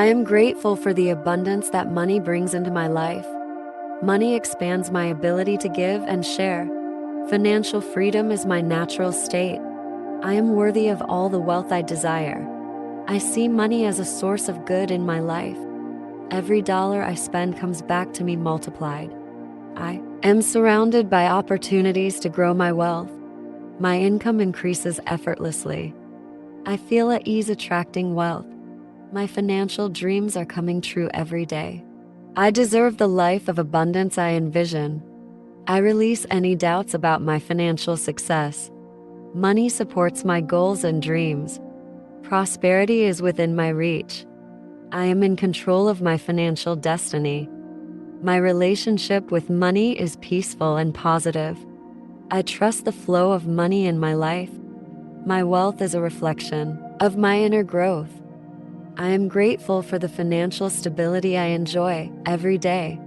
I am grateful for the abundance that money brings into my life. Money expands my ability to give and share. Financial freedom is my natural state. I am worthy of all the wealth I desire. I see money as a source of good in my life. Every dollar I spend comes back to me multiplied. I am surrounded by opportunities to grow my wealth. My income increases effortlessly. I feel at ease attracting wealth. My financial dreams are coming true every day. I deserve the life of abundance I envision. I release any doubts about my financial success. Money supports my goals and dreams. Prosperity is within my reach. I am in control of my financial destiny. My relationship with money is peaceful and positive. I trust the flow of money in my life. My wealth is a reflection of my inner growth. I am grateful for the financial stability I enjoy every day.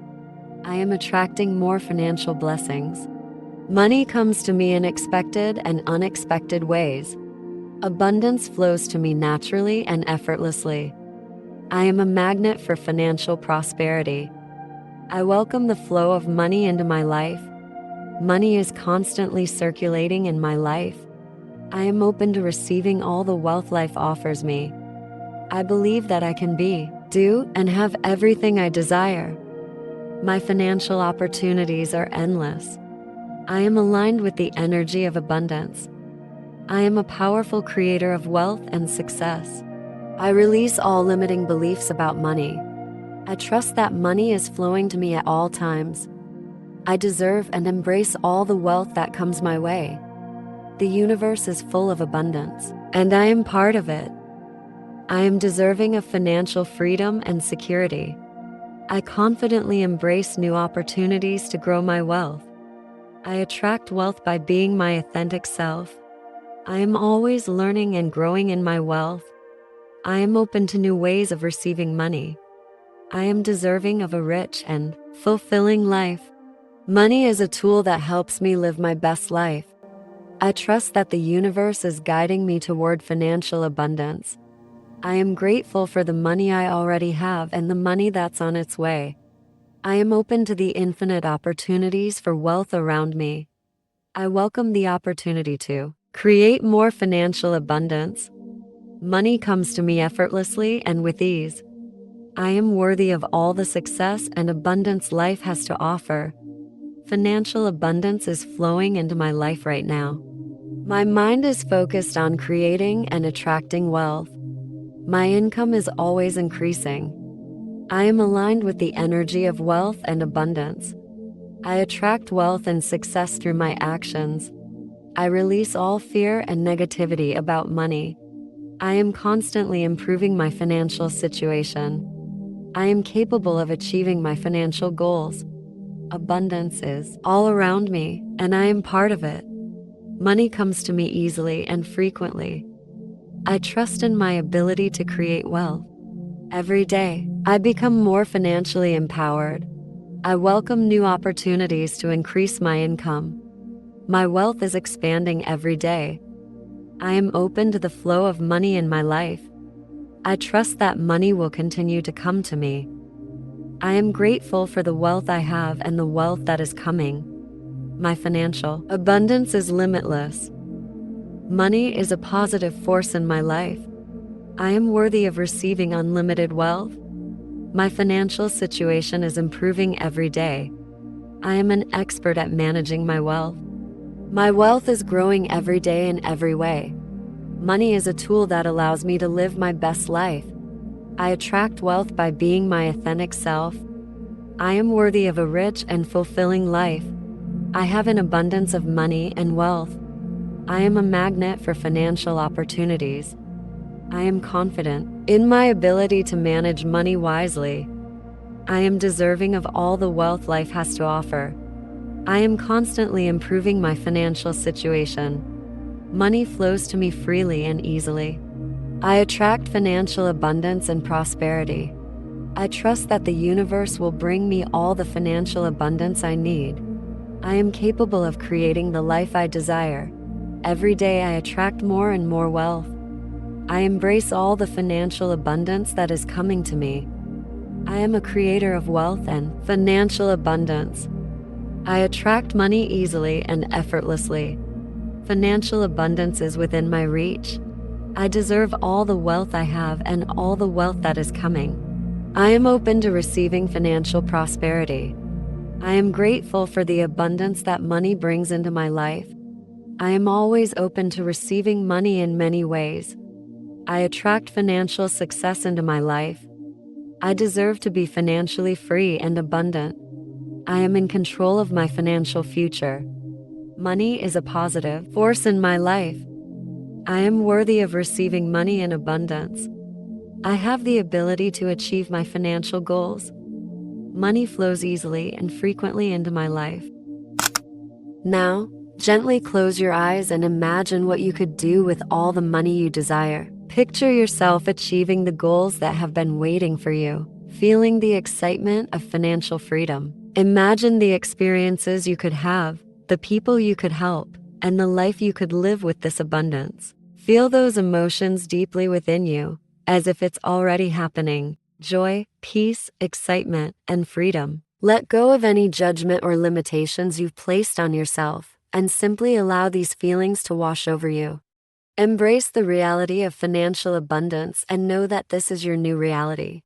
I am attracting more financial blessings. Money comes to me in expected and unexpected ways. Abundance flows to me naturally and effortlessly. I am a magnet for financial prosperity. I welcome the flow of money into my life. Money is constantly circulating in my life. I am open to receiving all the wealth life offers me. I believe that I can be, do, and have everything I desire. My financial opportunities are endless. I am aligned with the energy of abundance. I am a powerful creator of wealth and success. I release all limiting beliefs about money. I trust that money is flowing to me at all times. I deserve and embrace all the wealth that comes my way. The universe is full of abundance, and I am part of it. I am deserving of financial freedom and security. I confidently embrace new opportunities to grow my wealth. I attract wealth by being my authentic self. I am always learning and growing in my wealth. I am open to new ways of receiving money. I am deserving of a rich and fulfilling life. Money is a tool that helps me live my best life. I trust that the universe is guiding me toward financial abundance. I am grateful for the money I already have and the money that's on its way. I am open to the infinite opportunities for wealth around me. I welcome the opportunity to create more financial abundance. Money comes to me effortlessly and with ease. I am worthy of all the success and abundance life has to offer. Financial abundance is flowing into my life right now. My mind is focused on creating and attracting wealth. My income is always increasing. I am aligned with the energy of wealth and abundance. I attract wealth and success through my actions. I release all fear and negativity about money. I am constantly improving my financial situation. I am capable of achieving my financial goals. Abundance is all around me, and I am part of it. Money comes to me easily and frequently. I trust in my ability to create wealth. Every day, I become more financially empowered. I welcome new opportunities to increase my income. My wealth is expanding every day. I am open to the flow of money in my life. I trust that money will continue to come to me. I am grateful for the wealth I have and the wealth that is coming. My financial abundance is limitless. Money is a positive force in my life. I am worthy of receiving unlimited wealth. My financial situation is improving every day. I am an expert at managing my wealth. My wealth is growing every day in every way. Money is a tool that allows me to live my best life. I attract wealth by being my authentic self. I am worthy of a rich and fulfilling life. I have an abundance of money and wealth. I am a magnet for financial opportunities. I am confident in my ability to manage money wisely. I am deserving of all the wealth life has to offer. I am constantly improving my financial situation. Money flows to me freely and easily. I attract financial abundance and prosperity. I trust that the universe will bring me all the financial abundance I need. I am capable of creating the life I desire. Every day I attract more and more wealth. I embrace all the financial abundance that is coming to me. I am a creator of wealth and financial abundance. I attract money easily and effortlessly. Financial abundance is within my reach. I deserve all the wealth I have and all the wealth that is coming. I am open to receiving financial prosperity. I am grateful for the abundance that money brings into my life. I am always open to receiving money in many ways. I attract financial success into my life. I deserve to be financially free and abundant. I am in control of my financial future. Money is a positive force in my life. I am worthy of receiving money in abundance. I have the ability to achieve my financial goals. Money flows easily and frequently into my life. Now, gently close your eyes and imagine what you could do with all the money you desire. Picture yourself achieving the goals that have been waiting for you, feeling the excitement of financial freedom. Imagine the experiences you could have, the people you could help, and the life you could live with this abundance. Feel those emotions deeply within you, as if it's already happening. Joy, peace, excitement, and freedom. Let go of any judgment or limitations you've placed on yourself, and simply allow these feelings to wash over you. Embrace the reality of financial abundance and know that this is your new reality.